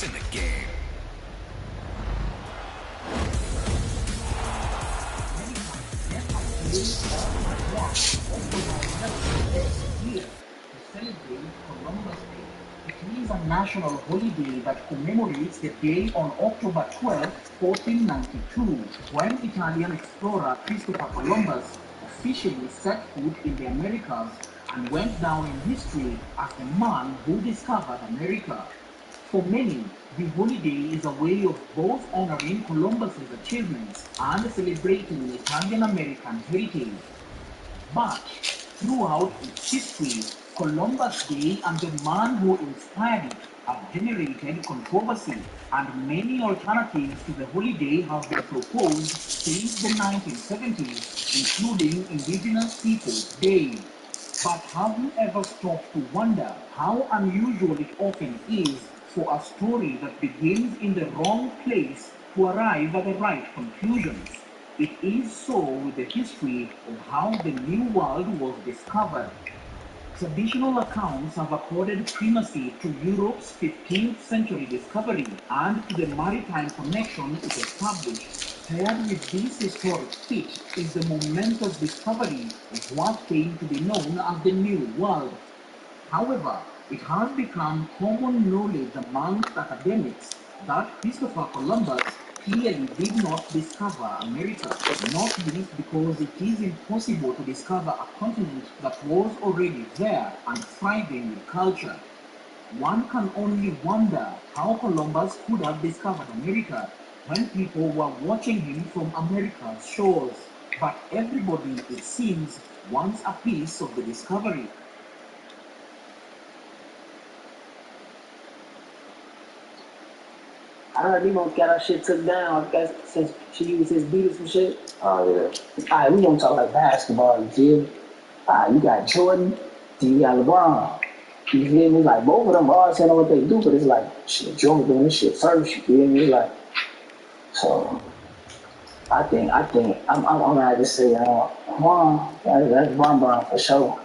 in the game. Celebrate Columbus Day. It is a national holiday that commemorates the day on October 12, 1492, when Italian explorer Christopher Columbus officially set foot in the Americas and went down in history as the man who discovered America. For many, the holiday is a way of both honoring Columbus's achievements and celebrating Italian-American heritage. But throughout its history, Columbus Day and the man who inspired it have generated controversy, and many alternatives to the holiday have been proposed since the 1970s, including Indigenous Peoples Day. But have you ever stopped to wonder how unusual it often is for a story that begins in the wrong place to arrive at the right conclusions? It is so with the history of how the New World was discovered. Traditional accounts have accorded primacy to Europe's 15th century discovery and to the maritime connection it established. Paired with this historic feat is the momentous discovery of what came to be known as the New World. However, it has become common knowledge amongst academics that Christopher Columbus clearly did not discover America, not least because it is impossible to discover a continent that was already there and thriving with culture. One can only wonder how Columbus could have discovered America when people were watching him from America's shores. But everybody, it seems, wants a piece of the discovery. I heard Nemo got our shit took down. I guess since she used his beat or some shit. Oh yeah. Alright, we gonna talk like basketball, you feel? Alright, you got Jordan, then you got LeBron. You feel me? Like both of them all saying what they do, but it's like shit, Jordan doing this shit first, you feel me? Like so I think I'm gonna have to say Juan, that's Bron for sure.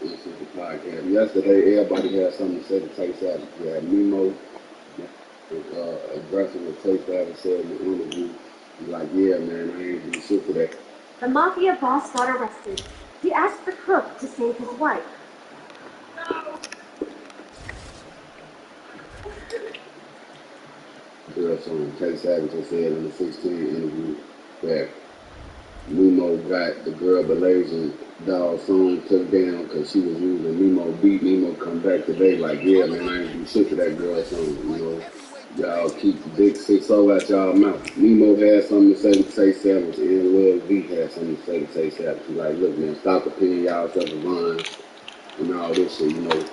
This is the podcast. Yesterday, everybody had something to say to Tay Savage. You had Nemo aggressive with Tay Savage said in the interview. He's like, yeah, man, I ain't do shit for that. The mafia boss got arrested. He asked the crook to save his wife. Girl song. Tay Savage had said in the 16 interview that Nemo got the girl Blazing dog song took down because she was using Nemo beat. Nemo come back today like, yeah, man, I ain't do shit for that girl song, you know. Y'all keep the big 6-0 out y'all mouth. Nemo had something to say to Tay Savage, and Lil V had something to say to Tay Savage. He's like, look, man, stop opinion y'all self line and all this shit, you know.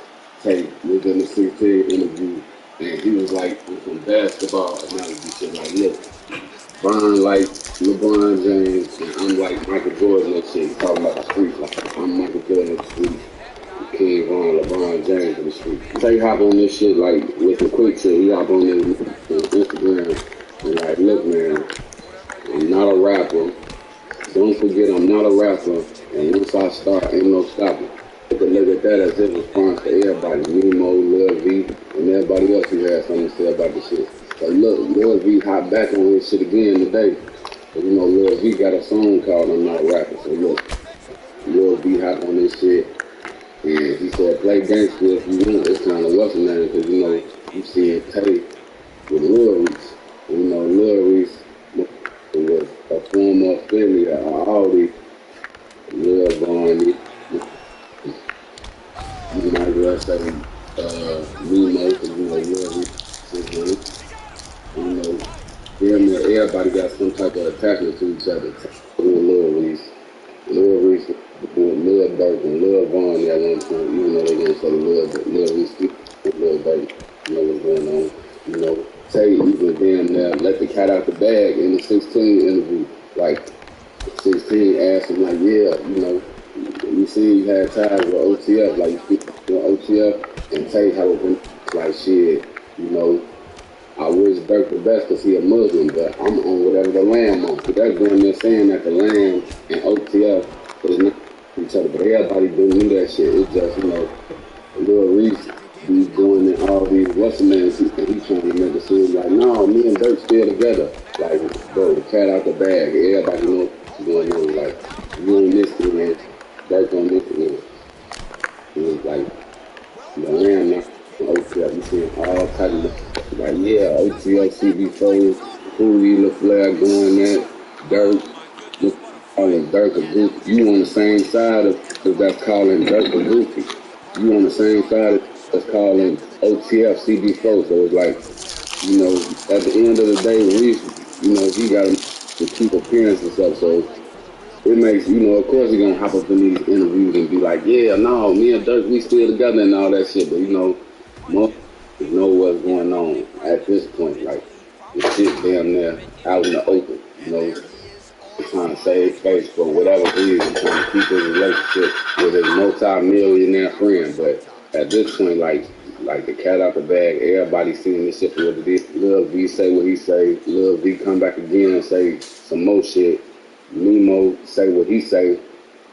Tay was in the 16 interview, and he was like, from basketball analogy shit, like, look, Bron like LeBron James, and I'm like Michael Jordan and shit. He's talking about the streets, like, I'm Michael Jordan in the streets. King Von, LeBron James in the street. Tay hop on this shit like with the quick shit. He hop on this Instagram and like, look, man, I'm not a rapper. Don't forget I'm not a rapper. And once I start, ain't no stopping. You can look at that as his response to everybody. Nemo, Lil V, and everybody else who has something to say about the shit. So look, Lil V hopped back on his shit again today. But you know, Lil V got a song called I'm Not a Rapper. So look, Lil V hopped on this shit. And he said, play gangster if you want. It's kind of what's name because, you know, you see it Tay with Lil Reese. You know, Lil Reese was Philly, all these Lil Von, you might as well say Nemo, because you know Lil Reese, you know, damn near everybody got some type of attachment to each other. Lil Reese, Lil Durk, and Lil Von at one point, even though they're gonna say Lil Reese, Lil Durk, you know what's going on. You know, Tay even damn near let the cat out the bag in the 16 interview. Like 16 asked him like, yeah, you know, you see you had ties with OTF, like you speak on OTF, and Tay had been like shit, you know. I wish Dirk the best because he a Muslim, but I'm on whatever the Lamb on. But that's going there saying that the Lamb and OTF is not each other. But everybody do that shit. It's just, you know, Lil Reese be doing all these what's-the-names, and he's trying to make it seem like, no, me and Dirk still together. Like, bro, the cat out the bag. Everybody knows what's going on. Like, you on this end, Dirk on this end. It's like, the Lamb now. OTF, you see all types of like, yeah, OTF, CB4, Cooley, LaFleur going at Dirk, calling Dirk a goofy. You on the same side of that's calling Dirk a goofy. You on the same side that's calling OTF, CB4. So it's like, you know, at the end of the day, Reese, you know, he got to keep appearances up. So it makes, you know, of course he's gonna hop up in these interviews and be like, yeah, no, me and Dirk, we still together and all that shit. But you know, most know what's going on at this point. Like, the shit damn near out in the open, you know, trying to save face for whatever reason, trying to keep his relationship with his multi-millionaire friend. But at this point, like the cat out the bag, everybody seeing this shit for what it is. Lil V say what he say, Lil V come back again and say some more shit. Nemo say what he say,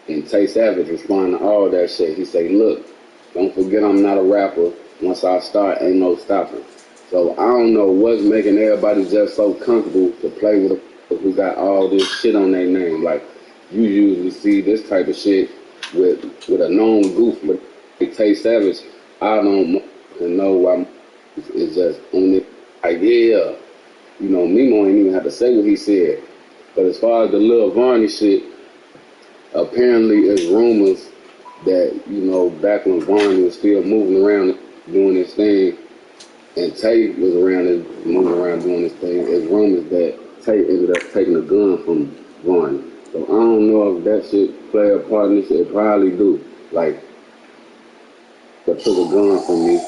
and Tay Savage respond to all that shit. He say, look, don't forget I'm not a rapper. Once I start, ain't no stopping. So I don't know what's making everybody just so comfortable to play with a who got all this shit on their name. Like, you usually see this type of shit with a known goof, but Tay Savage, I don't know why it's just on it. Like, yeah, you know, Nemo ain't even have to say what he said. But as far as the Lil Varney shit, apparently it's rumors that, you know, back when Varney was still moving around doing this thing, and Tay was moving around doing this thing, it's rumors that Tay ended up taking a gun from Varney. So I don't know if that shit play a part in this shit. It probably do. Like, they took a gun from me,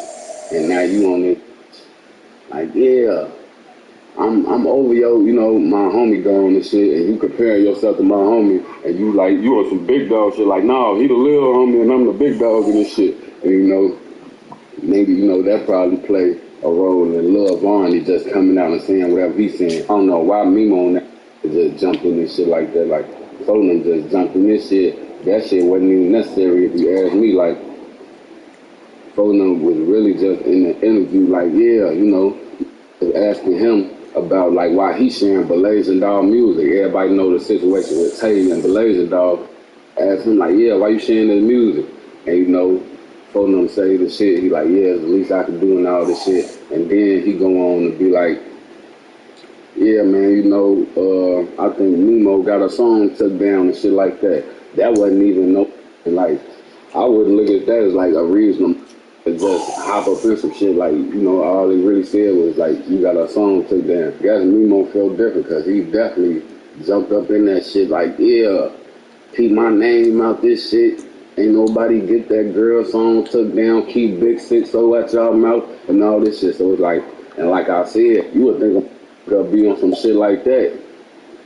and now you on it. Like, yeah, I'm over you know, my homie gone and shit, and you compare yourself to my homie, and you like, you on some big dog shit. Like, no, he the little homie, and I'm the big dog in this shit. And you know, maybe, you know, that probably play a role in Lil Varney just coming out and saying whatever he's saying. I don't know why Mimo on that just jumped in this shit like that. Like, Solon just jumped in this shit. That shit wasn't even necessary if you ask me. Like, Solon was really just in the interview, like, yeah, you know, asking him about, like, why he's sharing Blazing Dog music. Everybody know the situation with Tay and Blazing Dog. Asked him, like, yeah, why you sharing this music? And, you know, Solon say the shit. He like, yeah, it's the least I can do and all this shit. And then he go on to be like, yeah, man, you know, I think Nemo got a song took down and shit like that. That wasn't even no, like, I wouldn't look at that as like a reason to just hop up in some shit. Like, you know, all he really said was like, you got a song took down. I guess Nemo felt different because he definitely jumped up in that shit like, yeah, keep my name out this shit. Ain't nobody get that girl song took down, keep Big 6-0 at y'all mouth and all this shit. So it's like, and like I said, you would think of be on some shit like that.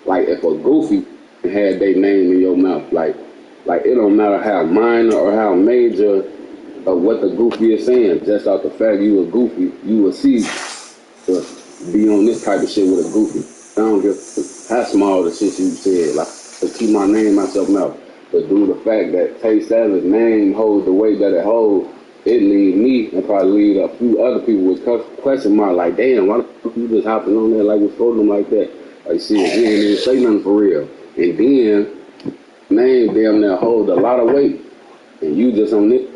Like if a goofy had their name in your mouth, like it don't matter how minor or how major of what the goofy is saying, just off the fact you a goofy, you will see to be on this type of shit with a goofy. I don't give how small the shit you said, like to keep my name out your mouth. But due to the fact that Tay Savage's name holds the weight that it holds, it lead me and probably lead a few other people with question mark like, damn, why the fuck you just hopping on there like with them like that? Like, shit, you ain't even say nothing for real. And then, name damn near hold a lot of weight. And you just on it.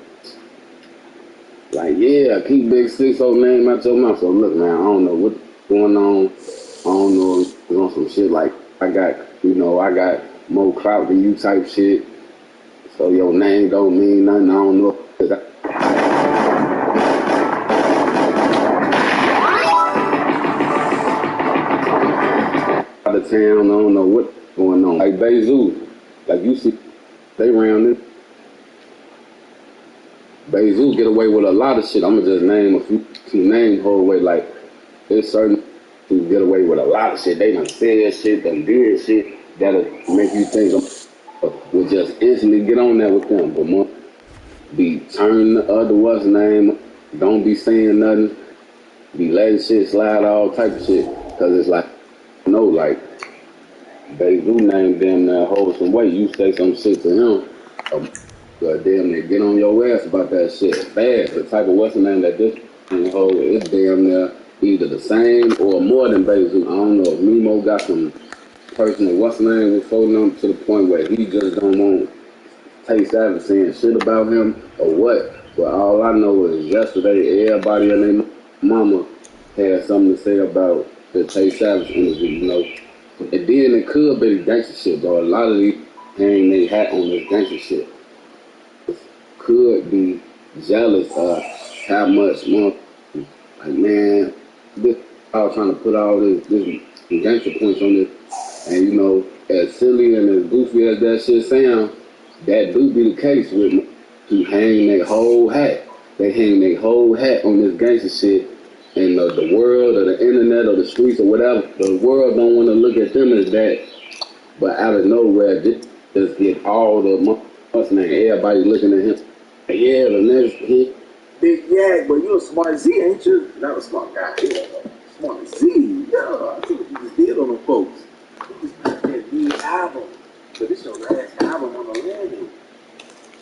Like, yeah, keep Big 6-0 name out your mouth. So look, man, I don't know what's going on. I don't know if it's on some shit like I got more clout than you type shit. So your name don't mean nothing. I don't know. Out of town, I don't know what's going on. Like Bezu, like you see, they around this. Bezu get away with a lot of shit. I'm gonna just name a few names whole way. Like there's certain who get away with a lot of shit. They done said shit, done did shit that'll make you think will just instantly get on there with them. But more be turning the other what's name. Don't be saying nothing. Be letting shit slide, all type of shit. Cause it's like, no, like they do name them that hold some weight. You say some shit to him, damn they get on your ass about that shit. Bad. The type of what's the name that this hold is damn near either the same or more than Bezu. I don't know if Nemo got some personal what's the name with folding them to the point where he just don't want Tay Savage saying shit about him or what. But all I know is yesterday everybody and their mama had something to say about the Tay Savage interview, you know. And then it could be the gangster shit, though. A lot of these hang their hat on this gangster shit. Could be jealous of how much more, like, man, this I was trying to put all this gangster points on this. And, you know, as silly and as goofy as that shit sound, that do be the case with me. To hang their whole hat. They hang their whole hat on this gangster shit. And the world or the internet or the streets or whatever, the world don't want to look at them as that. But out of nowhere, just get all the what's name, everybody looking at him. Yeah, the next hit. Big Yak, but you a smart Z, ain't you? Not a smart guy. Yeah, smart Z. Yeah, I see what you just did on them folks. You just got that new album. So this your last album on the landing.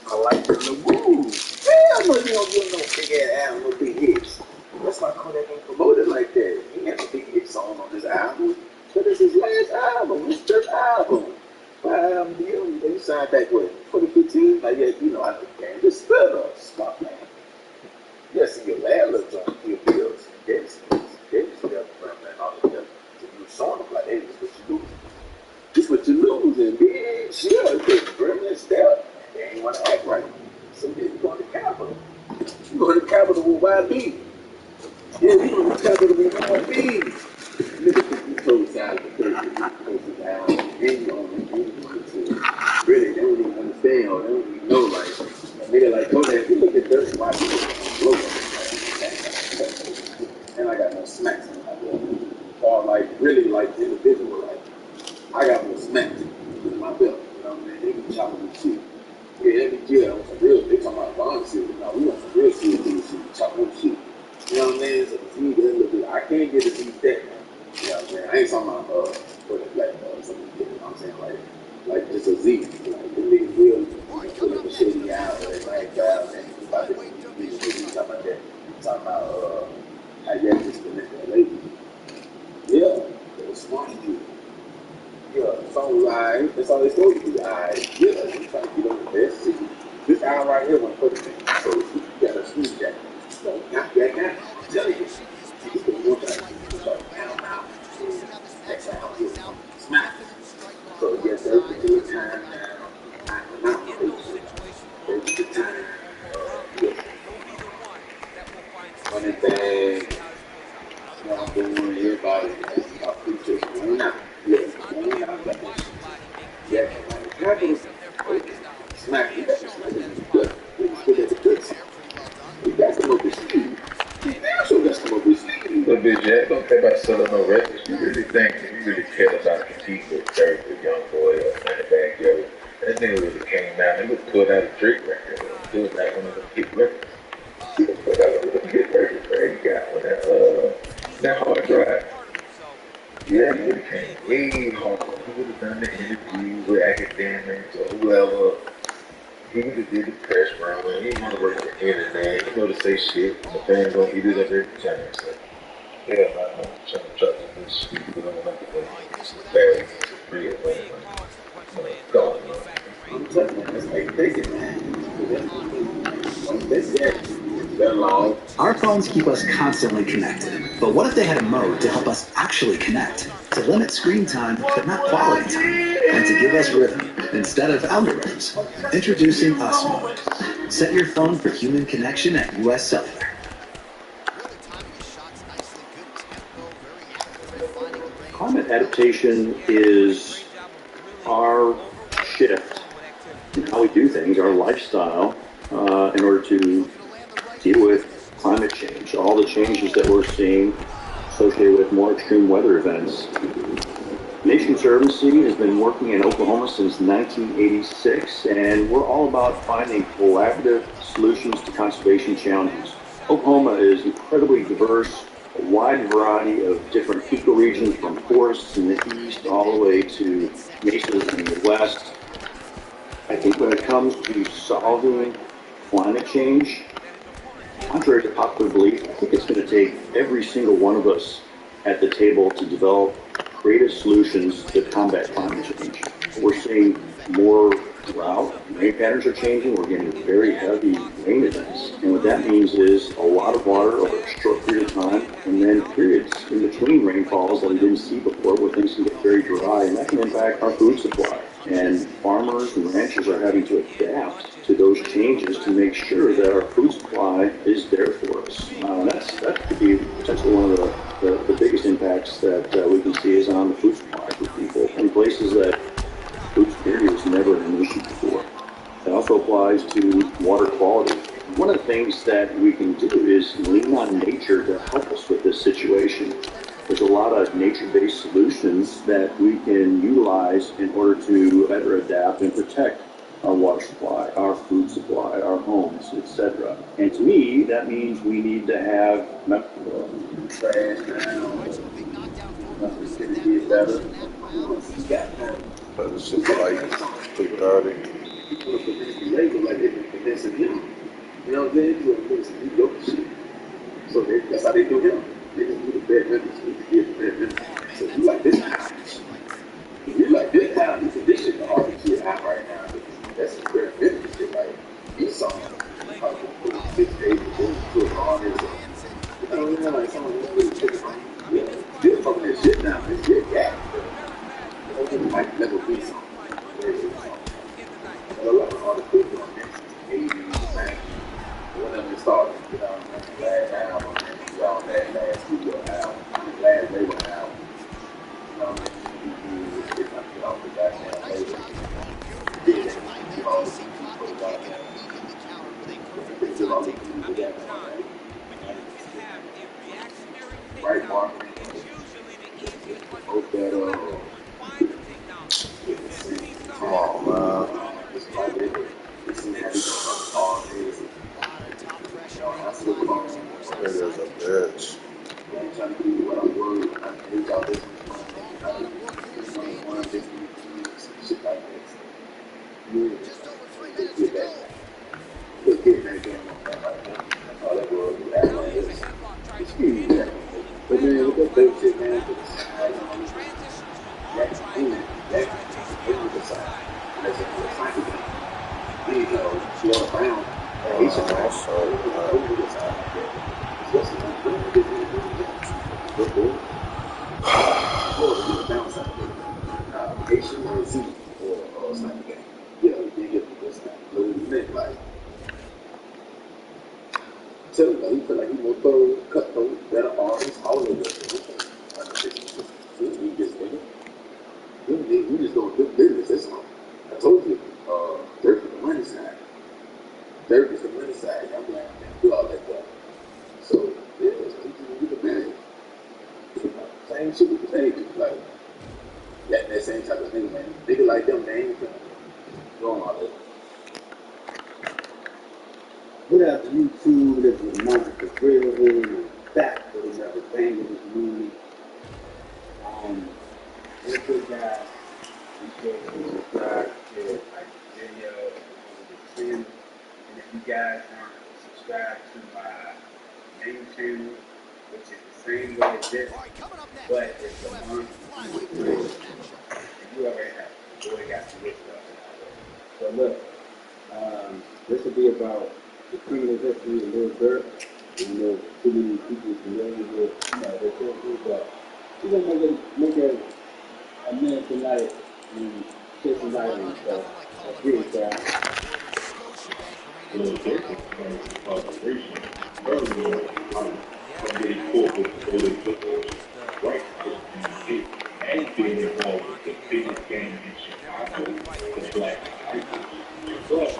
I like the moves. Hell no, you don't get no big ass album, no big hits. That's why Kodak ain't promoted like that. He ain't got no big hit song on this album. So this is his last album, his third album. Album deal. Then you signed back with 2015. Like, yeah, you know, I know the game. Just spell up, smart man. Yeah, see your landlord's on your bills. Gave stuff from that all together. So you showing them like, hey, this is what you lose. This is what you losing, bitch. Yeah, you couldn't bring this step. They ain't want to act right. So yeah, you go to the Capitol. You go to the Capitol with YB. Yeah, you go to the Capitol with YB. Nigga think you told side of the person. And you really, they don't even understand or they don't even know, like, nigga like Kodak, you look at this, why people blow up. And I got no smacks in my belt. Or like, really, like, individual, like, I got no smacks in my belt. You know what I mean? They be chopping this shit. Yeah, every year, on some real, they talking about bond shit. Now, we want some real shit, shit, chopping shit. You know what I mean? So, see, that little bit, I can't get to see that, man. You know what I'm saying? I ain't talking about, for the black, something, you know what I'm saying? Like just a Z. Like, the niggas will put the shitty out or they like that, and it's about this, talking about that. Talking about, how you have to connect that lady. Yeah, it was smart to do. Yeah, the song was alright. That's all they told you to be alright. Yeah, you trying to get on the best city. This album right here went for the thing. So you got a smooth jacket. So, not that guy. I'm telling you. This is one time. Next album here. Smack. So yes, there's a good time now. I'm not there's a good time. Yes. Funny thing. You know, I'm doing everybody asking about features. Why not? Yes, why not? Yeah, smack. You got to smack it. Good. That's a good song. You got to come up with Steve. Now show us come up with Steve. But bitch, Jack, don't care about selling no records. You really think you really care about competing with Dirk, the young boy, or Moneybagg Yo. That nigga really came out and he put out a Drake record. He was like one of the hit records. He put out a little hit record where he got on that hard drive. Yeah, he really came way hard. He would have done the interviews with academics or whoever. He would have did the press run. He didn't want to work the internet. He know to say shit. And the fans gonna eat it up every time. So, yeah, man, I'm trying to do this shit. We don't want to get bad, real, man. Go on, man. I'm telling you, that's how you take it, man. That's it. That long. Our phones keep us constantly connected, but what if they had a mode to help us actually connect? To to limit screen time, but not quality time, and to give us rhythm instead of algorithms. Introducing US Mode. Set your phone for human connection at US Cellular. Climate adaptation is our shift in how we do things, our lifestyle, in order to deal with climate change, all the changes that we're seeing associated with more extreme weather events. Nature Conservancy has been working in Oklahoma since 1986, and we're all about finding collaborative solutions to conservation challenges. Oklahoma is incredibly diverse, a wide variety of different ecoregions, from forests in the east all the way to mesas in the Midwest. I think when it comes to solving climate change, contrary to popular belief, I think it's going to take every single one of us at the table to develop creative solutions to combat climate change. We're seeing more drought, rain patterns are changing, we're getting very heavy rain events. And what that means is a lot of water over a short period of time, and then periods in between rainfalls that we didn't see before where things can get very dry, and that can impact our food supply. And farmers and ranchers are having to adapt to those changes to make sure that our food supply is there for us. That could be potentially one of the biggest impacts that we can see is on the food supply for people in places that food security was never an issue before. It also applies to water quality. One of the things that we can do is lean on nature to help us with this situation. There's a lot of nature-based solutions that we can utilize in order to better adapt and protect our water supply, our food supply, our homes, etc. And to me, that means we need to have Trash down. Nothing's gonna get better. But it's just like 2:30. People look at this label like they've been convincing him. You know what I'm saying? He's convincing you dope shit. So that's how they do him. They just do the bad members. We can get the bad members. So you like this house. If you like this house, you think this shit the hardest shit out right now. That's some very business shit. Like, these songs are put 6 days to all this. You know what I mean? Like, someone who's really taking from you. Yeah, they're fucking this shit now. This shit, yeah. Like level B song. A lot of artists on this 80s, 90s, whenever it started, you know, last album, and on that last studio album, last label album, you know, it's not get off the goddamn label. Did it, you know, all the people for the goddamn, they did all the people for that, right, Mark? Hope that, Come on, man. It is a bitch. He feel like he more thorough, cutthroat, better artist, all of it. We just don't do business. That's all. I told you, Dirk is the money side. Dirk is the money side. I'm glad I do all that stuff. So, yeah, you can manage. Same shit with the pages. Like, that same type of thing, man. Nigga like them, they ain't doing all that. Put out the YouTube, there's a month for thrilling and back for another thing in this movie. It's a good guy. You can subscribe to like the video and the and if you guys aren't subscribed to my main channel, which is the same way as this, but it's a month. You already have it. You already got to look stuff. So look, this will be about the criminal history of Lil Durk. You know, too many people familiar with their history, but We're gonna make it a minute tonight and shit tonight and stuff. Agree with that. Little different from population. Furthermore, from getting caught with stolen football, right and being involved with the biggest game in Chicago, the Black Tigers. Plus,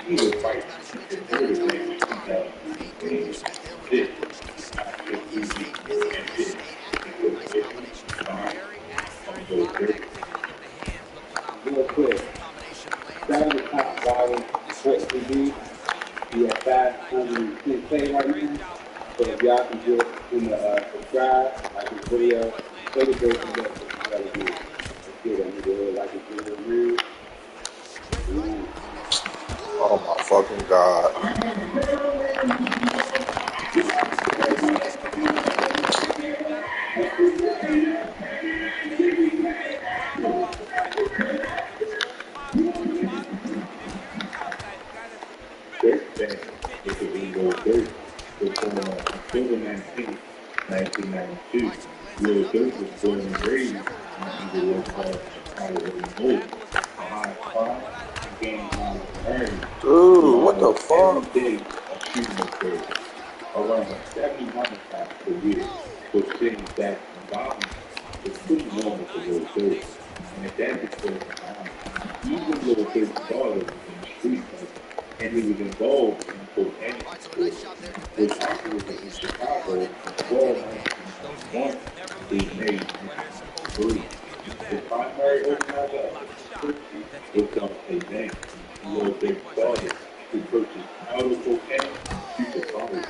he was fighting the third game in 2018. This, after 3 weeks, and this, Real quick, that was the top viral sports TV. He had 510K right now. So if y'all can get him to subscribe, like his video, so the great from that. Let's get him to like his video, man. Oh my fucking god. This thing is a Lil Durk. Before October 19th, 1992, Lil Durk was born and raised in either called Chicago, Illinois, behind 5 and gained knowledge earned. Dude, what the fuck? Every day a shooting occurred. Around 70 homicides per year, which seems that violence is pretty normal for Lil Durk. And if that's because even Lil Durk's father was in the street fight, and he was involved in cocaine, which operated in Chicago in 1291 through May 1903. The primary organizer of the conspiracy was called a bank, Lil Durk's father, who purchased powder cocaine due to poverty.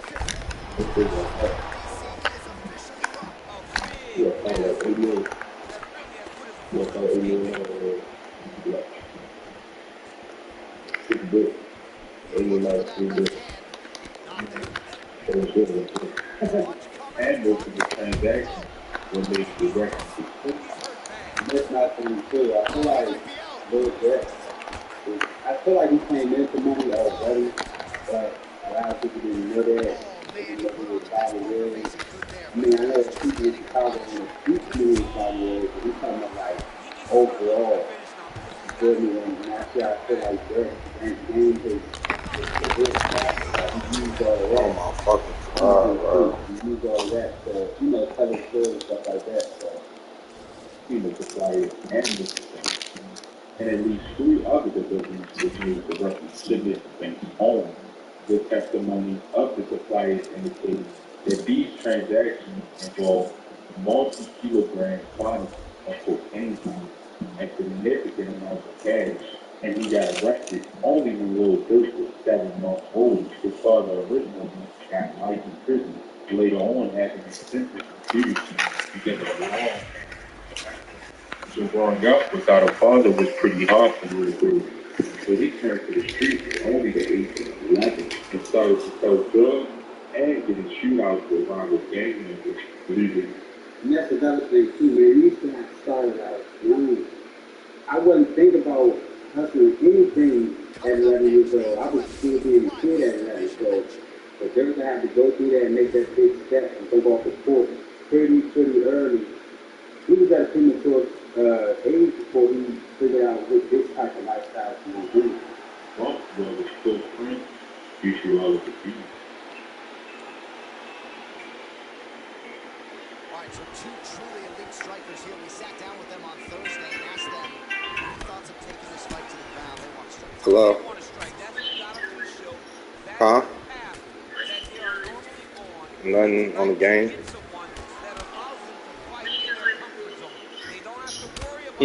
Which was and most of the transactions were made directly to Clinton. And that's not something true. I feel like Lil Durk, I feel like he came into money already, but a lot of people didn't know that. They didn't know who his father was. I mean, I know people in Chicago in the streets knew who his father was, but he's talking about like overall. You feel me? And that's why I feel like Durk and James is his factor. Like he used all Oh that. my fucking god, bro. He used all that to, you know, tell his story and stuff like that. So, He was suppliers and the thing. And at least 3 other deliveries which made directly shipment and home. The testimony of the suppliers indicated that these transactions involved multi-kilogram quantities of cocaine and significant amounts of cash. And he got arrested only when Lil Durk was 7 months old. His father originally got life in prison. Later on, having a sentence reduced because of the law. So growing up without a father was pretty hard for Lil Durk. So he turned to the streets at only the age of 11 and started to sell drugs and get in shootouts with rival gang members legally. and that's another thing too, man. These guys started out young. I wouldn't think about hustling anything at 11 years old. I was still being a kid at 11 years old. But they're gonna have to go through that and make that big step and go off the court pretty early. He was at a premature age before he figured out what this type of lifestyle he was doing. Well, his close friend, usually all of the people. All right, so 2 truly elite strikers here. We sat down with them on Thursday and asked them any thoughts of taking this fight to the ground. They want to strike. Hello? Huh? Nothing on the game. I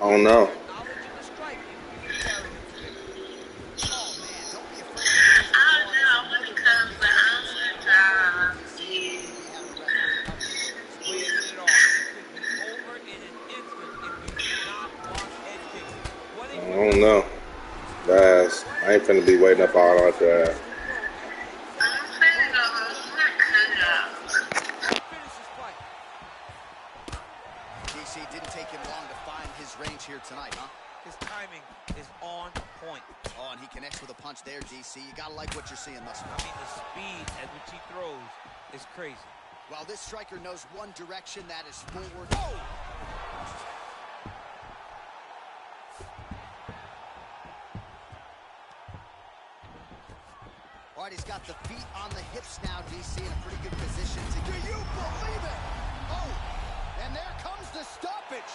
don't know. I don't know. Guys, I ain't finna be waiting up all like that. DC didn't take him long to find his range here tonight, huh? His timing is on point. Oh, and he connects with a punch there, DC. You gotta like what you're seeing thus far. I mean, the speed at which he throws is crazy. Well, this striker knows one direction, that is forward. All right, he's got the feet on the hips now, DC, in a pretty good position to... Do you believe it? Oh, and there comes the stoppage.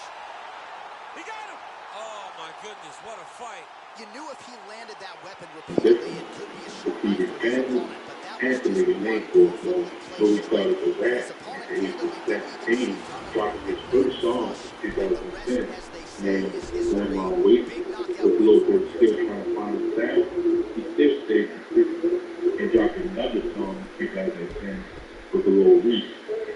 He got him. Oh, my goodness, what a fight. You knew if he landed that weapon repeatedly, it could be a short night for his opponent, but that was just Anthony made for him, so he started to rap at the age of 17, dropping his first song in 2010, named One Long Wait, with Lil Durk still trying to find his sound. He still stayed consistent and dropped another song in 2010 with a Lil Reese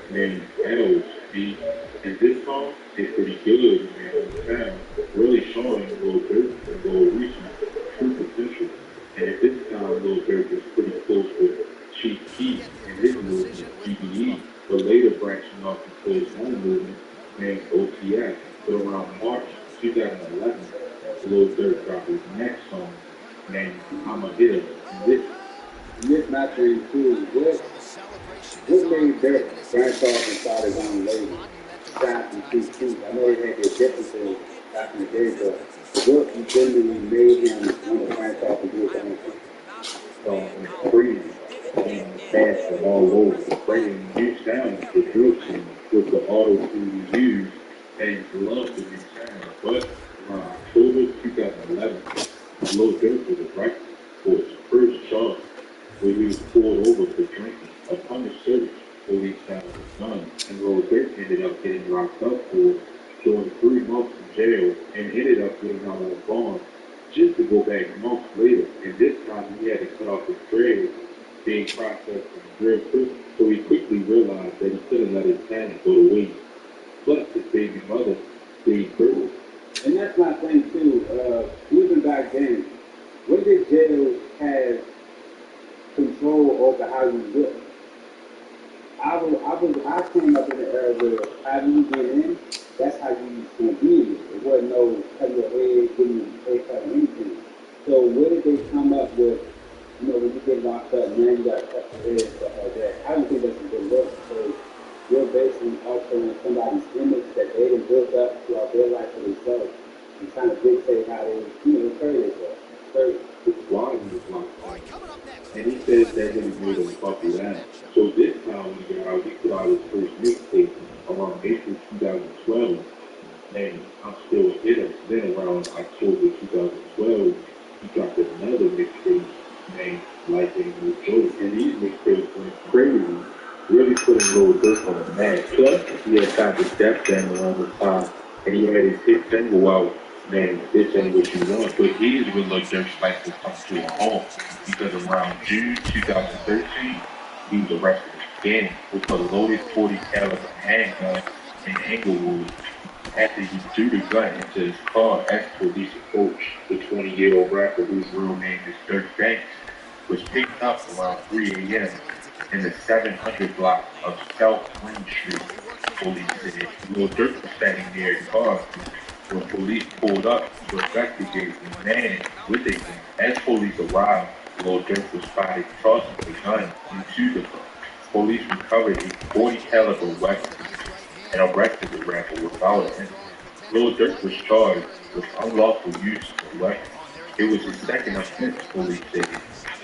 named L.O.B. And this song is pretty good, man, on the sound, really showing Lil Durk and Lil Reese's true potential. And at this time, Lil Durk was pretty close with Chief Keef and his movement, GBE, but later branching off into his own movement named OTX. But around March 2011, Lil Durk dropped his next song named I'ma Hit Him. This my thing too. What made Durk branch off and start his own label? Shot and Chief Keef. I know he had their differences back in the day, but what generally made him want to branch off and do his own thing? Freedom and fast all over, bringing new sounds to drill scene with the auto-tune used, and he loved the new sound. But around October 2011, Lil Durk was arrested for his first charge, where he was pulled over for drinking. Upon the search, police found his gun, and Lil Durk ended up getting locked up for doing 3 months in jail, and ended up getting out on bond just to go back months later. And this time he had to cut off his dreads being processed in real quick, so he quickly realized that he couldn't let his talent go to waste. Plus, his baby mother stayed critical. And that's my thing too. Even back then, when did jail have control over how you look? I came up in the era where how you get in, that's how you gonna be in it. It wasn't no cutting your head, getting your haircut, or anything. So where did they come up with, you know, when you get locked up, man, you gotta cut your head, stuff like that? I don't think that's a good look, because you're basically altering somebody's image that they done built up throughout their life for themselves and trying to dictate how they, you know, carry themselves. Why he was locked up. And he said that really made him fuck it out. So this time when he got out, he put out his first mixtape around April 2012, named I'm Still a Hitter. Then around October 2012, he dropped another mixtape named Life Ain't No Joke. And these mixtapes went crazy, really putting Lil Durk on the map. Plus, he had got the Def Jam around the time, and he had his hit single out named This Ain't What You Want. But here's where Lil Durk's life was come to a halt, because around June 2013, he was arrested again with a loaded 40 caliber handgun in Englewood. After he threw the gun into his car as police approached, the 20-year-old rapper, whose real name is Dirk Banks, was picked up around 3 a.m. in the 700 block of South Green Street. Police said Lil Durk was standing near his car when police pulled up to investigate the man with a gun. As police arrived, Lil Durk was spotted tossing the gun into the car. Police recovered a 40 caliber weapon and arrested the rapper without an incident. Lil Durk was charged with unlawful use of a weapon. It was his second offense, police said.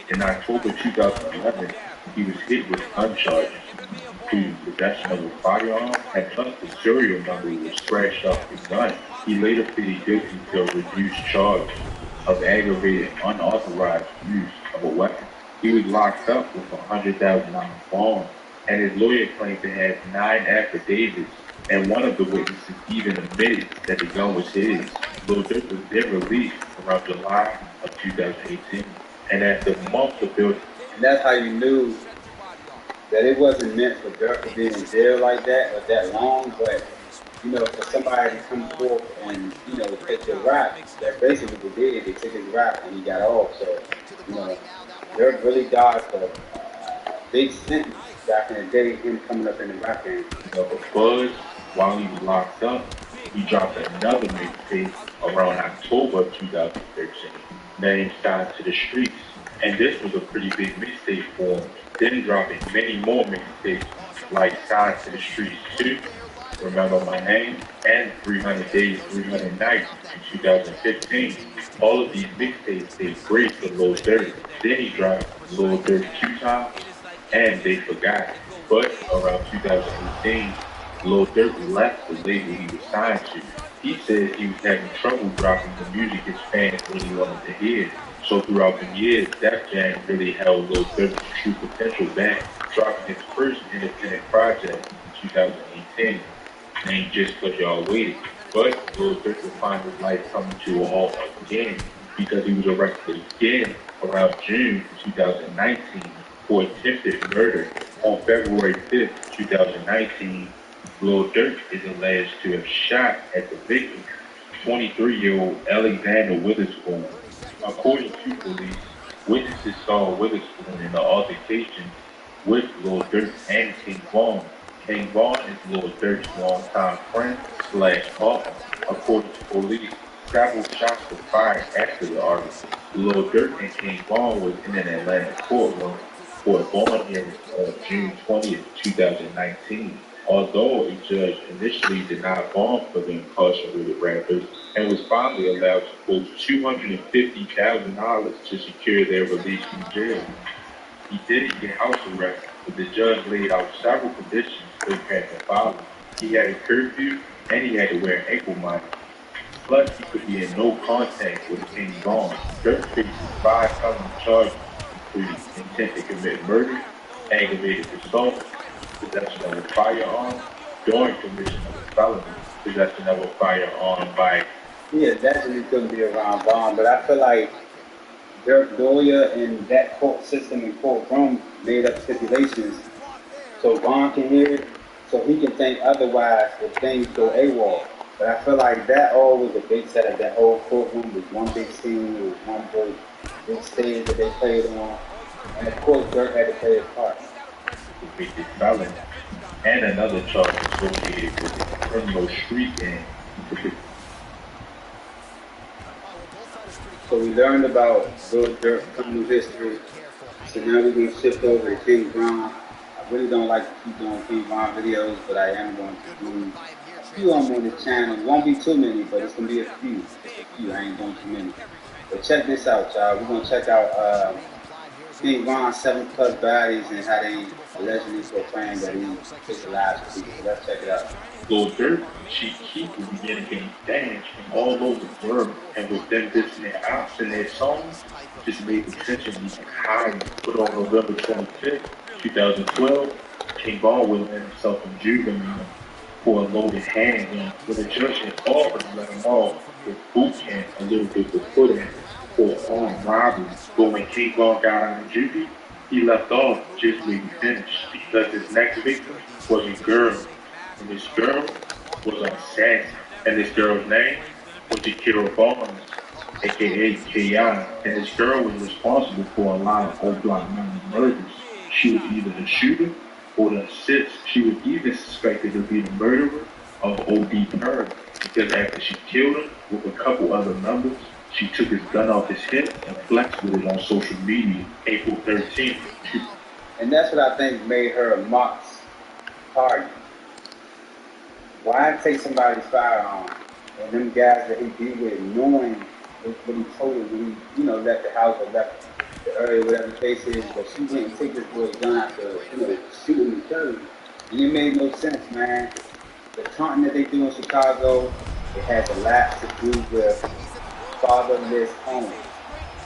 In October 2011, he was hit with gun charges to possession of a firearm, and plus the serial number was scratched off his gun. He later pleaded guilty to a reduced charge of aggravated unauthorized use of a weapon. He was locked up with a $100,000 bond, and his lawyer claimed to have 9 affidavits, and one of the witnesses even admitted that the gun was his. Lil Durk was then released around July of 2018, and after months of building. And that's how you knew that it wasn't meant for Durk to be in jail like that or that long, but you know, for somebody to come forth and, you know, take your rap, that's basically what they did. They took his rap and he got off. So, you know, Durk really dodged a big sentence back in the day, him coming up in the rap game. But while he was locked up, he dropped another mixtape around October of 2013, named Signed to the Streets. And this was a pretty big mixtape for him, then dropping many more mixtapes like Signs to the Streets 2, Remember My Name, and 300 Days, 300 Nights in 2015. All of these mixtapes did great for Lil Durk. Then he dropped Lil Durk 2 Times and They Forgot. But around 2018, Lil Durk left the label he was signed to. He said he was having trouble dropping the music his fans really wanted to hear. So throughout the years, Def Jam really held Lil Durk's true potential back, dropping his first independent project in 2018, named Just Cause Y'all Waited. But Lil Durk would find his life coming to a halt again because he was arrested again around June 2019 for attempted murder. On February 5th, 2019, Lil Durk is alleged to have shot at the victim, 23-year-old Alexander Witherspoon. According to police, witnesses saw Witherspoon in the altercation with Lil Durk and King Von. King Von is Lil Durk's longtime friend / partner. According to police, several shots were fired after the argument. Lil Durk and King Von was in an Atlanta courtroom for a bond hearing on June 20th, 2019. Although a judge initially denied bond for the incarcerated rappers and was finally allowed to post $250,000 to secure their release from jail. He didn't get house arrest, but the judge laid out several conditions Durk had to follow. He had a curfew and he had to wear an ankle monitor. Plus, he could be in no contact with King Von. Durk faces 5 felony charges, including intent to commit murder, aggravated assault, possession of a firearm, during commission of a felony, possession of a firearm by... Yeah, definitely couldn't be around Von, but I feel like Durk lawyer and that court system and courtroom made up stipulations so Von can hear it, so he can think otherwise if things go AWOL. But I feel like that all was a big setup. That whole courtroom was one big scene, with one big stage that they played on. And of course, Durk had to play his part. Convicted felon, and another charge associated with the criminal street gang. So we learned about Lil Durk's criminal history. So now we're going to shift over to King Von. I really don't like to keep doing King Von videos, but I am going to do a few of them on this channel. It won't be too many, but it's going to be a few. Just a few. I ain't doing too many. But check this out, y'all. We're going to check out King Von's 7+ bodies and how they allegedly proclaimed that he took the lives of people. So let's check it out. Lil Durk, Chief Keef began getting banned from all over the world, and with them dissing their ops and their songs, just made the tension even higher. But on November 25th, 2012, King Von will land himself in juvenile for a loaded handgun, but the judge had already let him off with boot camp a little bit before that for armed robbery. But when King Von got out of juvie, he left off just where he finished because his next victim was a girl. And this girl was an assassin. And this girl's name was Jakira Barnes, aka K.I. And this girl was responsible for a lot of O Block murders. She was either the shooter or the assist. She was even suspected to be the murderer of O.D. Purr because after she killed him with a couple other members, she took his gun off his hip and flexed with it on social media April 13th. And that's what I think made her a mock's target. Why take somebody's firearm and them guys that he be with, knowing what he told her when he, left the house or left the area, whatever the case is, but she didn't take this boy's gun after, shooting and killing him. And it made no sense, man. The taunting that they do in Chicago, it has a lot to do with fatherless homes.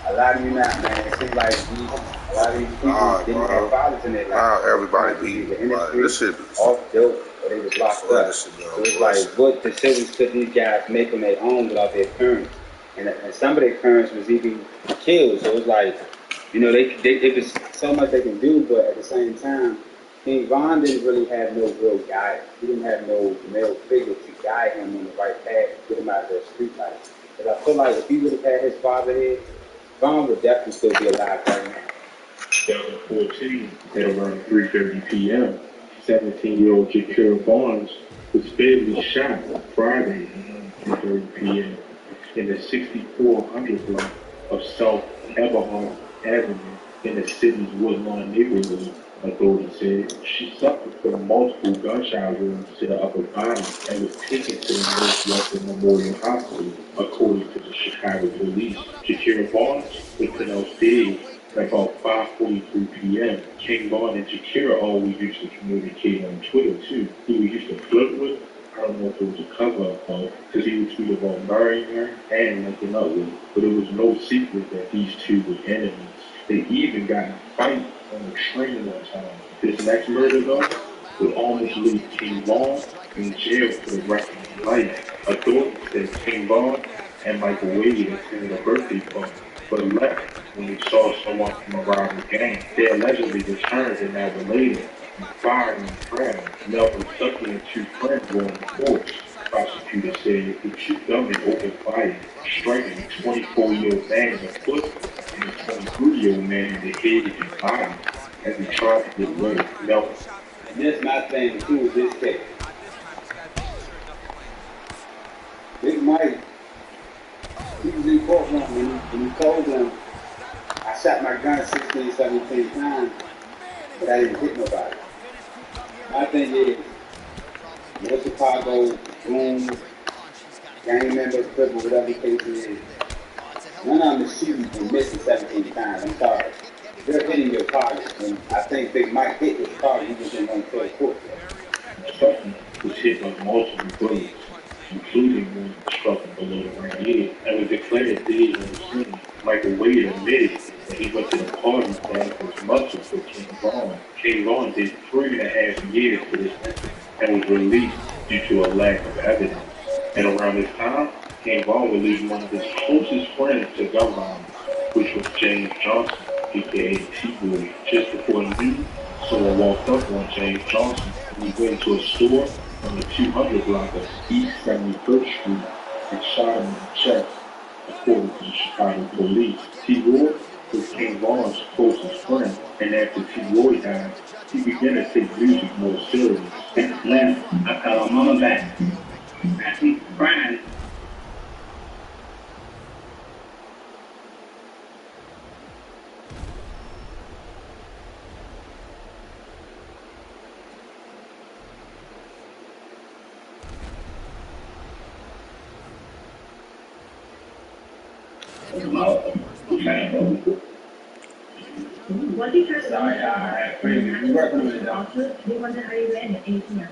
A lot of you not, man. It seems like a lot of these people didn't have fathers in their life. Now everybody beat the industry, this shit off dope, or they was locked up. So it's like, what decisions could these guys make on their own without their parents? And some of their parents was even killed. So it's like, it was so much they can do, but at the same time, King Von didn't really have no real guidance. He didn't have no male figure to guide him on the right path, to get him out of that street life. But I feel like if he would have had his father here, Von would definitely still be alive right now. 2014, at around 3:30 p.m., 17-year-old Jakira Barnes was fatally shot on Friday at 3:30 p.m. in the 6400 block of South Eberhard Avenue in the city's Woodlawn neighborhood. Authorities said she suffered from multiple gunshot wounds to the upper body and was taken to the Northwestern Memorial Hospital, according to the Chicago police. Shakira Barnes was pronounced dead at about 5:43 p.m. King Von and Shakira always used to communicate on Twitter too. He was used to flirt with her. I don't know if it was a cover-up though, because he would tweet about marrying her and linking up with her. But it was no secret that these two were enemies. They even got in a fight on the train one time. This next murder though would almost leave King Von in jail for the rest of his life. Authorities said King Von and Michael Wade attended a birthday party, but left when they saw someone from a rival gang. They allegedly returned and now related and fired in the crowd. Melvin Stuckey and two friends were on the force. Prosecutors said the two gunmen opened fire, striking a 24-year-old man in the foot and a 23-year-old man in the head and body as he tried to get rid of Melvin. And that's my thing too with this case. Big Mike, he was in courtroom when he told them, I shot my gun 16, 17 times, but I didn't hit nobody. My thing is, North Chicago, goons, gang members, cripple, whatever the case is, none of them is shooting and missing 17 times. I'm sorry. They're hitting your target. And I think Big Mike hit his target. He just didn't want to tell the court. Stuckey was hit by multiple bullets, including one that struck him below the right ear, and was declared dead on the scene. Michael Wade admitted that he went to the party for his muscle for King Von. King Von did 3.5 years for this incident and was released due to a lack of evidence. And around this time, King Von released one of his closest friends to gun violence, which was James Johnson, aka T-Boy. Just before noon, someone walked up on James Johnson and he went into a store on the 200 block of East 71st Street and shot him in the chest, according to the Chicago police. T-Roy was King Von's closest friend, and after T-Roy died, he began to take music more serious. Last, I called Mama back. I keep crying. What did you say? They wonder how you ran at 18 years.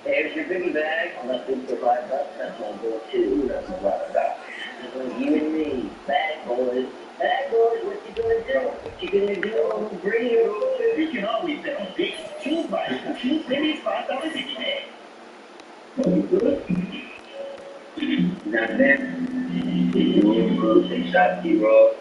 There's your biggie bag. Unless we provide $5, that's on board too. That's a lot of dollars. Just like you and me, bad boys. Bad boys, what you gonna do? What you gonna do? Bring you. You can always sell big shoe bikes. Shoe cities, $5 each day. You good? Not them. They shot T-Roy.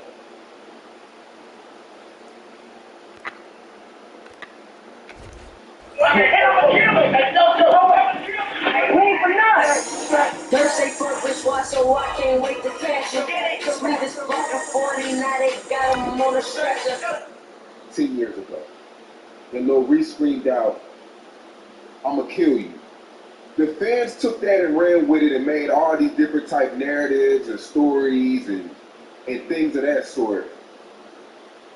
Don't say purpose, why, so I can't wait to catch you. Cause we just fucking 40, now they got him on a stretcher. 10 years ago, and Lil Reese screamed out, I'ma kill you. The fans took that and ran with it and made all these different type narratives and stories and things of that sort.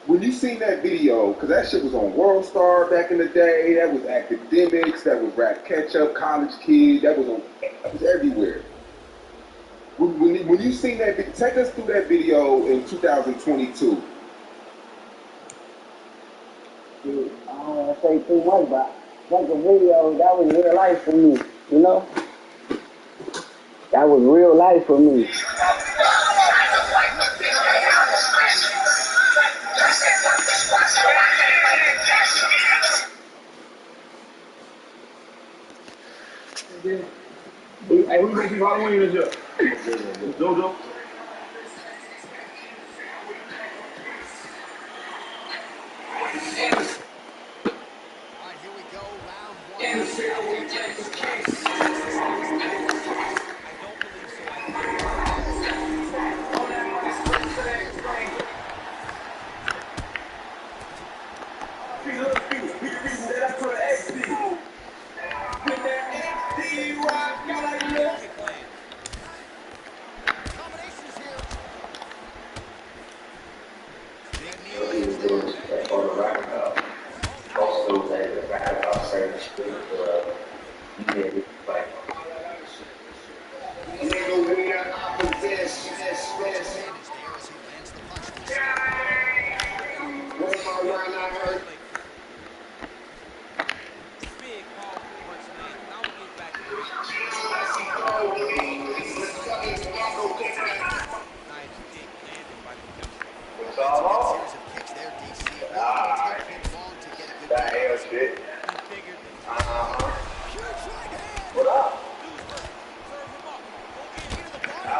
When you seen that video, because that shit was on World Star back in the day, that was Academics, that was Rap Ketchup, College Kid, that was everywhere. When you seen that, take us through that video in 2022. Dude, I don't want to say too much, but like a video, that was real life for me, you know? That was real life for me. Hey, who makes you Halloween in here? JoJo?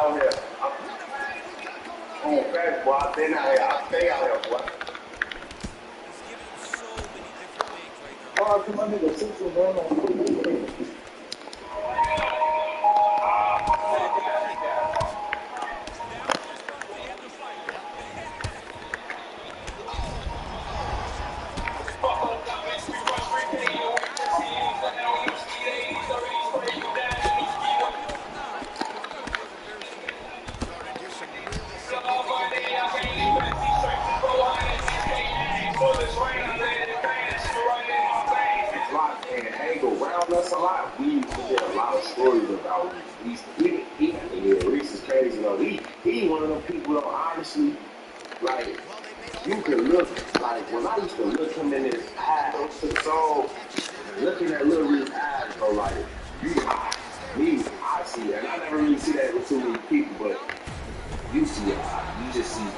out here. Oh, fast boy, I've been out here. I stay out here, boy. Oh, come on, nigga, sit you down on. Us a lot. We used to hear a lot of stories about Reese. Reese is crazy though. He one of them people though, honestly, like you can look like when I used to look him in his eyes, so looking at Lil Reese's eyes, bro, like I see it, and I never really see that with too many people, but you see it. You just see it.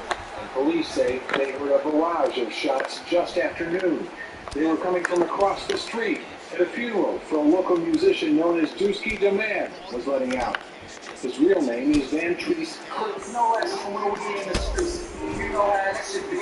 Police say they heard a barrage of shots just after noon. They were coming from across the street at a funeral for a local musician known as Dusky Demand was letting out. His real name is Van Treese. You know that's when we in the streets. You know how that should be.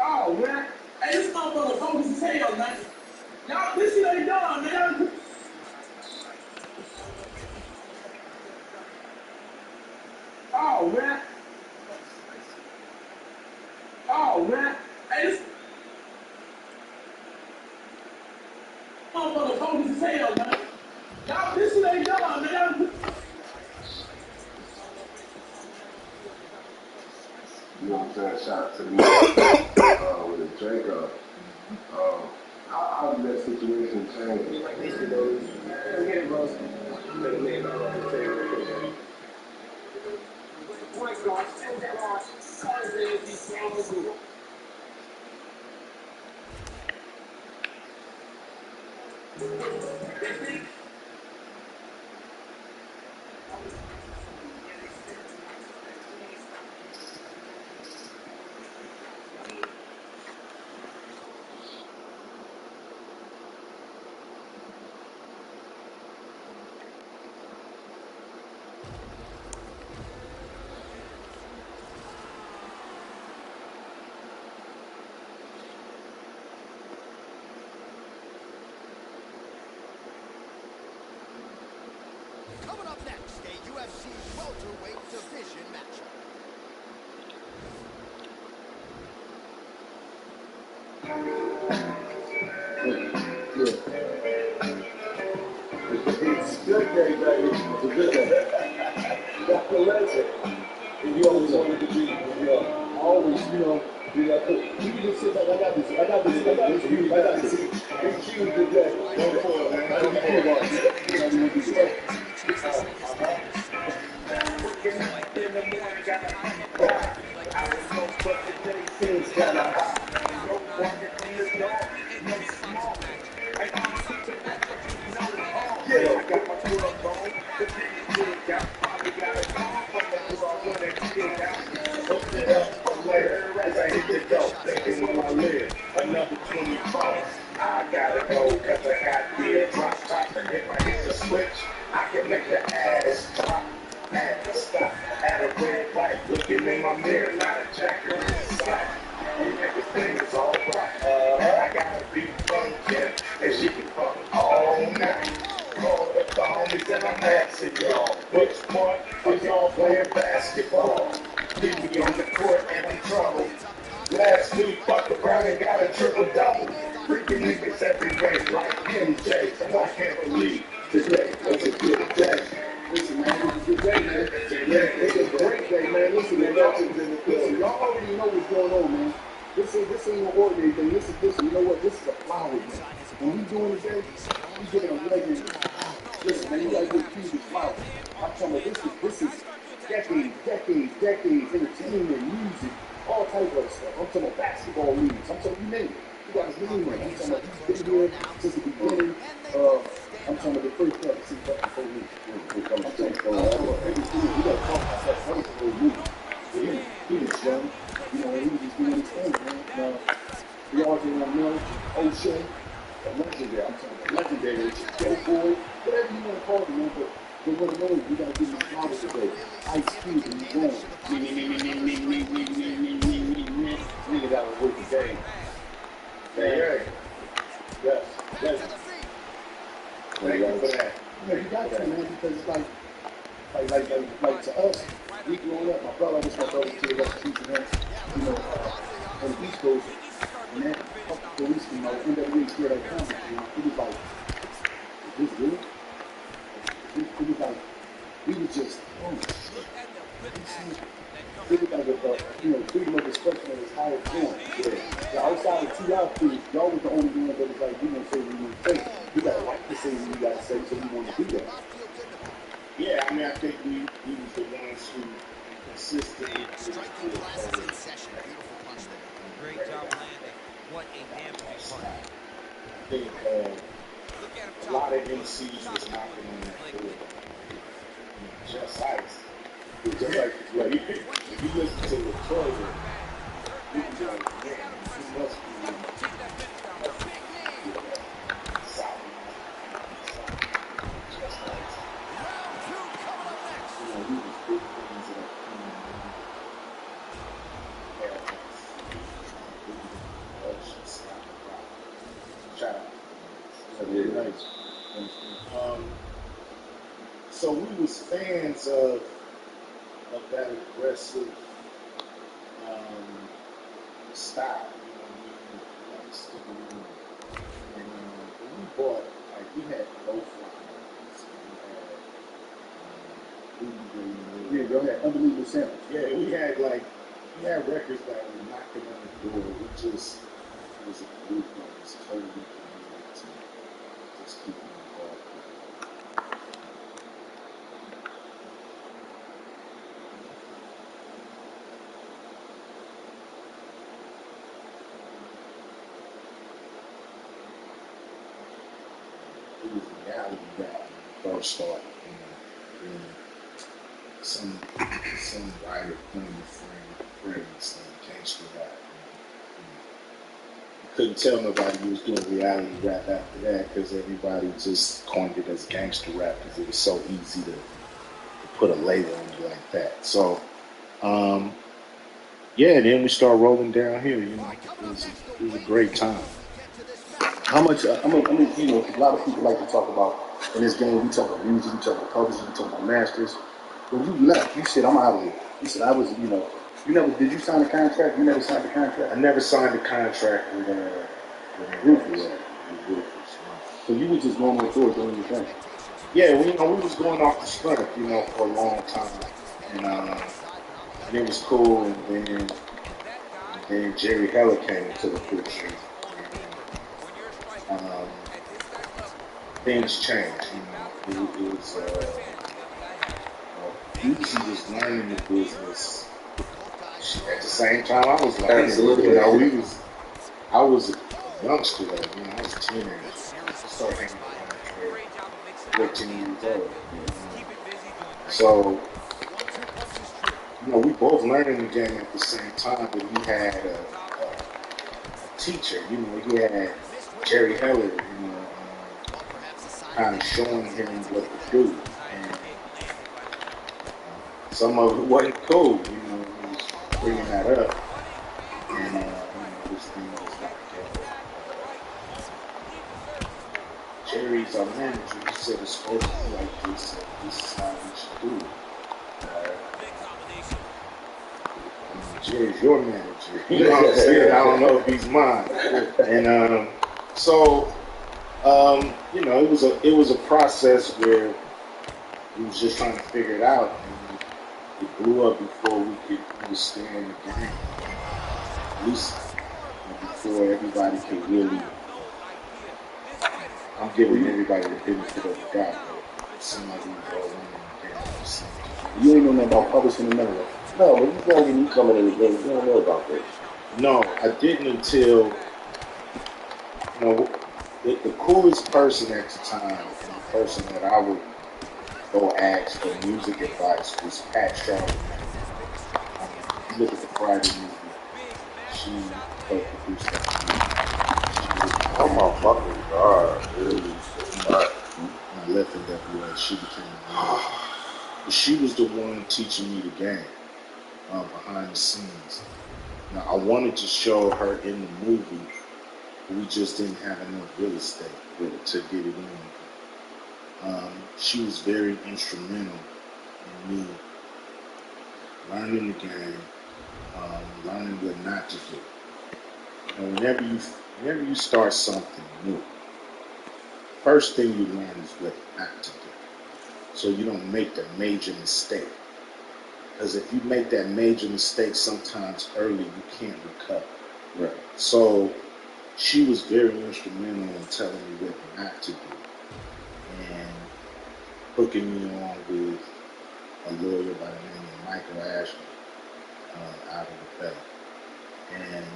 Oh, man. Hey, this motherfucker focus as hell, man. Y'all, this shit ain't done, man. Oh, man. Oh, man. Hey, this motherfucker focus as hell, man. Y'all, this shit ain't done, man. You know what I'm saying? Shout out to me with a Draco. How did that situation change? Like, these videos, again, bro, you better lay it out on the table. Point guard, send that on. Sunday, these games do. Coming up next, a UFC welterweight division matchup. It's a good day, baby. It's a good day. That's the legend. And you always wanted to be, always, be like, you can just sit back, I got this, It's huge today. Don't fall, man. I don't care about it. You know, you want to do Another 24. I gotta go, cause I got beer, drop top, and if I hit the and I'm asking y'all, which part of y'all playing basketball? Keep me on the court and I'm trouble. Last week, Buck Brown and got a triple-double. Freaking niggas every day like MJ, and I can't believe today was a good day. Listen, man, it was a good day, man. It's a great day, man. Listen, man, y'all already know what's going on, man. This ain't no ordinary thing. Listen, you know what? This is a flower day. When we doing it today, we giving a legend. Listen, man, you gotta give Q this flower. I'm talking about this is decades, entertainment, music, all type of stuff. I'm talking about basketball leagues. I'm talking about you name it. You got his name in. I'm talking about he's been here since the beginning. I'm talking about the first step since the whole league. I'm talking about we gotta talk about that. That was the whole movie. He was young. You know, he was just doing his thing, man. We all did on Mill, O'Shea, legendary. I'm talking about legendary. Joe Boy, whatever you want to call him, man. But what it knows, we gotta give him flowers today. Ice Cube and he's going. Nigga got to work the game. Hey. Yes. Thank you for that. You know, you got to, man, because it's like to us, we growing up, my brother to the rest of the season, you know, on the East Coast, and that police, you know, NWA scared that comment, you know, it was like, is this real? It was like, we was just, oh shit. It was like freedom of expression at its highest point. Yeah. The outside of 2 out crew, y'all was the only one that was like, we gonna say what we want to say. We got a right to say what we got to say, so we want to do that. Yeah, I mean, I think we was the ones who consistently striking glasses in session. Beautiful punch there. Great job landing. What a damn good punch. I think a lot of MCs was knocking on that door. Just Ice. Just like if you listen to the Trojan, you can be like, man, you must be solid. Just Ice. You know, he was big things in that shout out. Nice. So we was fans of that aggressive style, and we bought, like, we had low flyers, Yeah, go ahead. Unbelievable samples. yeah, we had records that were knocking on the door. We just was a group that was totally committed to just keeping involved. It was reality rap when it first started. And some writer coined the phrase gangster rap. You couldn't tell nobody you was doing reality rap after that because everybody just coined it as gangster rap because it was so easy to put a label on it like that. So, yeah, then we start rolling down here. You know, it was a great time. How much, I mean, you know, a lot of people like to talk about, in this game, we talk about music, we talk about publishing, we talk about masters. When you left, you said, I'm out of here. You said, I was, you know, did you sign a contract? You never signed a contract? I never signed a contract with Rufus. So you were just going on tour doing your thing? Yeah, we was going off the strength, for a long time. And it was cool, and then Jerry Heller came into the picture. Things changed, It was, Boosie was learning the business at the same time I was learning. Absolutely. I was a youngster though, I was a teenager. I started hanging around 14 years old. So, we both learning the game at the same time, but we had a teacher, he had Jerry Heller, kind of showing him what to do. And some of it wasn't cool, he was bringing that up. And this thing was like, Jerry Jerry's our manager. He said it's supposed to be like this, and this is how we should do it. Jerry's your manager. You know what I'm saying? I don't know if he's mine. And you know, it was a process where we was just trying to figure it out, and it blew up before we could understand the game. At least before everybody could really. I'm giving everybody the benefit of the doubt, but it seemed like we were all winning the game at the same time. You ain't know nothing about publishing the manual. No, but you know when you coming in the game, you don't know about this. No, I didn't until, you know, the coolest person at the time, and the person that I would go ask for music advice was Pat Sharp. You look at the Friday movie, she helped produce that. Oh my fucking god, dude. When I left NWA, she became but she was the one teaching me the game behind the scenes. Now, I wanted to show her in the movie, but we just didn't have enough real estate to get it in. She was very instrumental in me learning the game, learning what not to do. And whenever you start something new, first thing you learn is what not to do, so you don't make the major mistake. Because if you make that major mistake sometimes early, you can't recover. Right. So she was very instrumental in telling me what not to do and hooking me on with a lawyer by the name of Michael Ashley out of the Bay. And,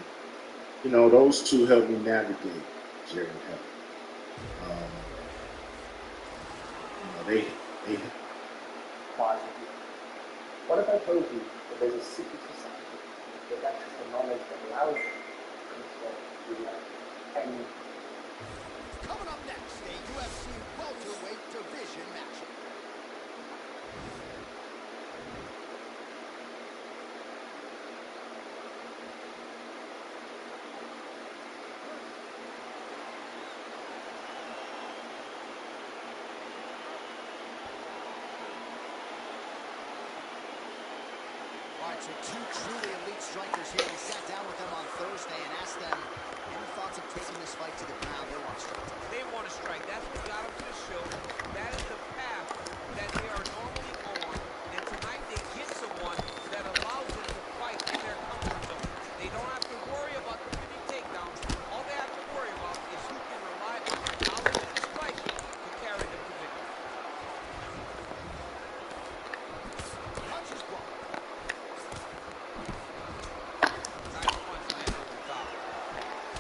you know, those two helped me navigate Jerry Heller. You know, they What if I told you that there's a secret society that access to knowledge that allows you to control your life? And Coming up next, a UFC welterweight division matchup. So two truly elite strikers here. We sat down with them on Thursday and asked them any thoughts of taking this fight to the ground. They want to strike. They want to strike. That's what got them to the show. That is the path that they are normally on. And tonight they get someone that allows them to fight in their comfort zone. They don't have to worry about committing takedowns. All they have to worry about is who can rely on their knowledge and striking to carry them to victory. Punches blocked.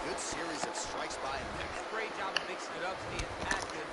Good series of strikes by him. Great job of mixing it up, staying active.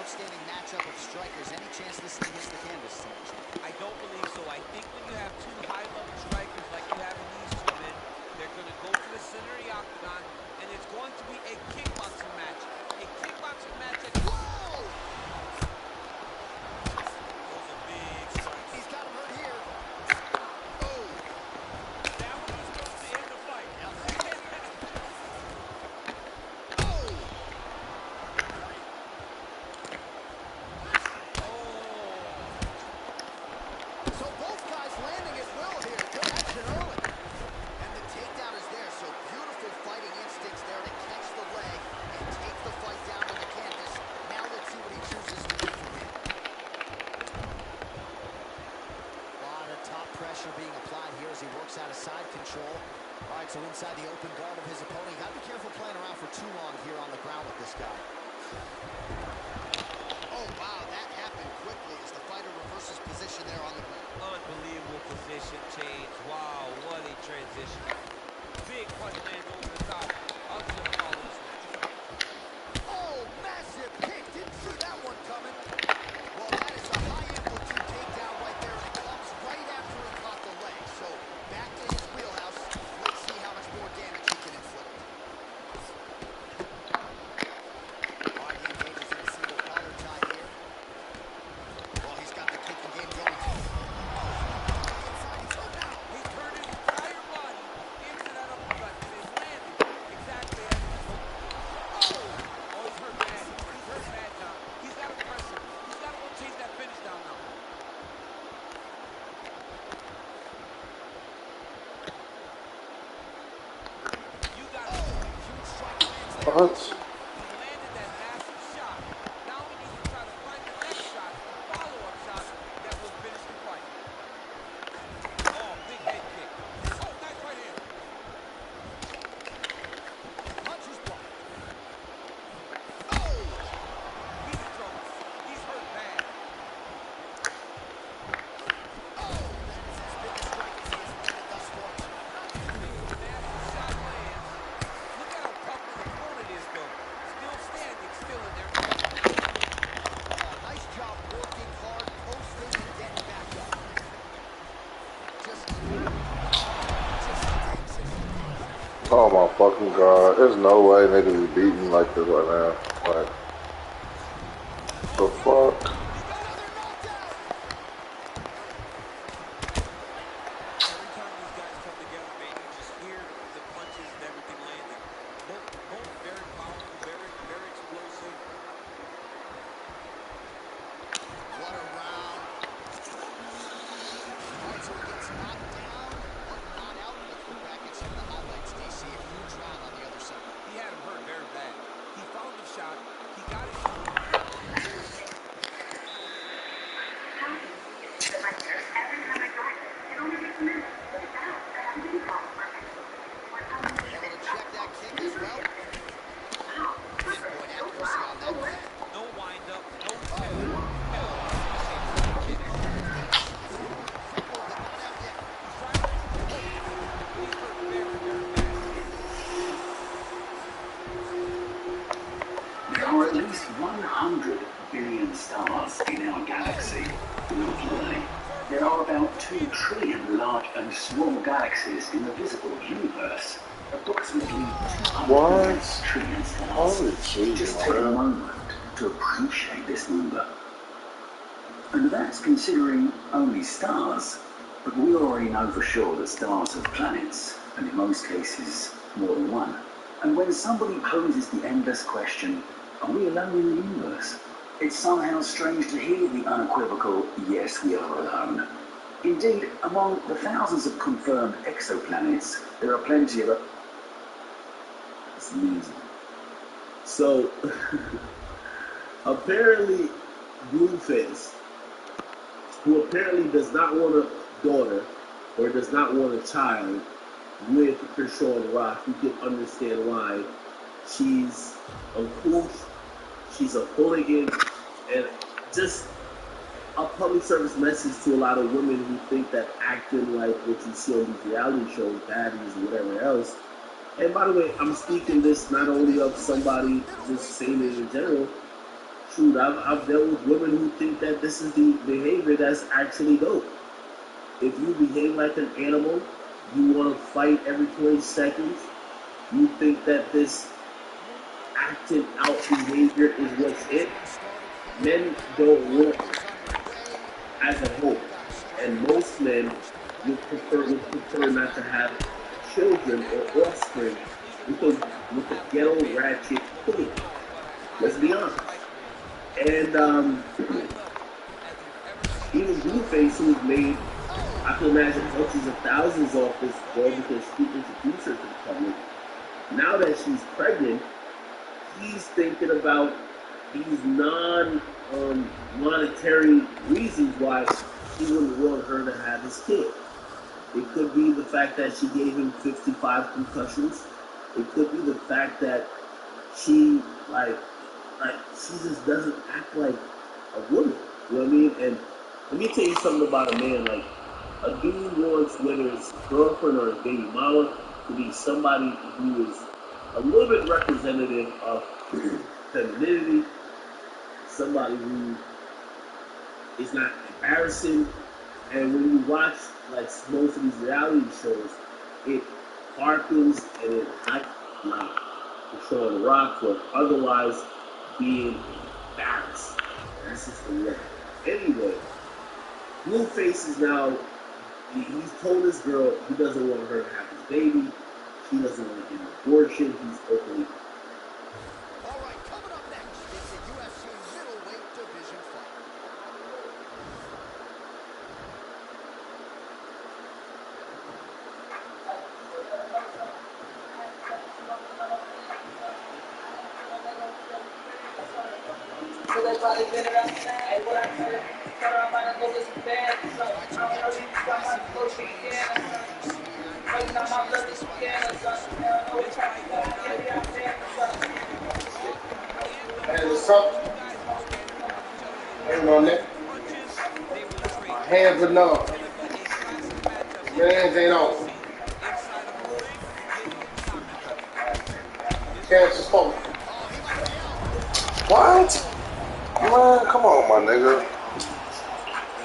Outstanding matchup of strikers. Any chance this thing hits the canvas? I don't believe so. I think when you have two high-level strikers like you have in these two men, they're going to go to the center of the octagon, and it's going to be a kickboxing match. A kickboxing match at... Whoa! Those are big strikes. He's got him hurt here. Oh! That one was supposed to end the fight. So both guys landing at will here. Good action early. And the takedown is there. So beautiful fighting instincts there to catch the leg and take the fight down to the canvas. Now let's see what he chooses to do from here. A lot of top pressure being applied here as he works out of side control. All right, so inside the open guard of his opponent. You got to be careful playing around for too long here on the ground with this guy. Oh, wow, that happened quickly as the fighter reverses position there on the ground. Unbelievable position change. Wow, what a transition. Big punch lands over the top. I'll just follow this one. Oh, massive kick. Didn't see that one coming. Well, that is a high amplitude takedown right there, and it comes right after he caught the leg. So back to his wheelhouse. Let's see how much more damage he can inflict. All right, he engages in a single collar tie here. Well, he's got the kicking game going. He turned his entire body into that uppercut, and he's landing exactly as he's hoping. Oh, he's hurt bad. He's hurt bad, John. He's got to press him. He's got to go chase that finish down now. You got it. Huge strike lands there. What? He landed that massive shot. Now he needs to try to find the next shot, follow-up shot that will finish the fight. Oh, big head kick. Oh, nice right hand. Punch is blocked. Oh! He's in trouble. He's hurt bad. Oh, that is his biggest strike as he has landed thus far. Massive shot lands. Look at how tough his opponent is, though. Still standing, still in there. Nice job working hard, posting, and getting back up. Just Oh my fucking god. There's no way niggas is beating like this right now. Like, the fuck? Every time these guys come together, man, you just hear the punches and everything landing. Both very powerful, very explosive. what a round. All right, so he gets knocked down, but not out. Let's look back at some of the highlights, DC. A huge round on the other side. He had him hurt very bad. He found the shot. He got it. Able to check that kick as well. Pinpoint accuracy on that one. No wind up, no There are at least 100 billion stars in our galaxy. Lovely. There are about 2 trillion large and small galaxies in the visible universe. Approximately 200 trillion stars. Holy Jesus, Just take a man. moment to appreciate this number. And that's considering only stars. But we already know for sure that stars have planets, and in most cases, more than one. And when somebody poses the endless question, are we alone in the universe? It's somehow strange to hear the unequivocal, yes, we are alone. Indeed, among the thousands of confirmed exoplanets, there are plenty of... It's amazing. So, apparently, Blueface, who apparently does not want to daughter or does not want a child with Kershawn Rock, you can understand why. She's uncouth, she's a hooligan, and just a public service message to a lot of women who think that acting like what you see on these reality shows, baddies, or whatever else. And by the way, I'm speaking this not only of somebody just saying it in general. Shoot, I've dealt with women who think that this is the behavior that's actually dope. If you behave like an animal, you want to fight every 20 seconds, you think that this acting out behavior is what's it, men don't want it as a whole. And most men would prefer not to have children or offspring with a ghetto ratchet hood. Let's be honest. And even Blueface, who's made, I can imagine, hundreds of thousands off this girl because she introduced her to the public. Now that she's pregnant, he's thinking about these non-monetary reasons why he wouldn't want her to have his kid. It could be the fact that she gave him 55 concussions. It could be the fact that she she just doesn't act like a woman. You know what I mean? And let me tell you something about a man. Like, a dude wants, whether it's girlfriend or his baby mama, to be somebody who is a little bit representative of femininity, somebody who is not embarrassing. And when you watch like most of these reality shows, it harkens and it hypes like Kershawn Rock for otherwise being embarrassed. That's just the way. Anyway, Blueface is now, he's told this girl he doesn't want her to have his baby. He doesn't want to get an abortion. He's openly. All right, coming up next, it's a UFC middleweight division fight. And the something ain't on that. My hands are numb. Hands ain't on. Cancer smoke. What? Man, come on, my nigga.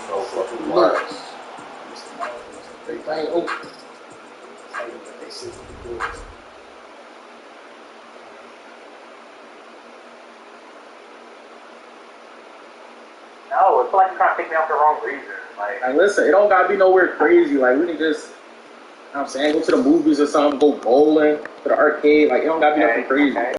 So fucking relax. Everything open. No, it's like you're trying to take me out for the wrong reason. Like, listen, it don't gotta be nowhere crazy. Like, we can just, you know what I'm saying, go to the movies or something, go bowling, to the arcade. Like, it don't gotta be nothing crazy.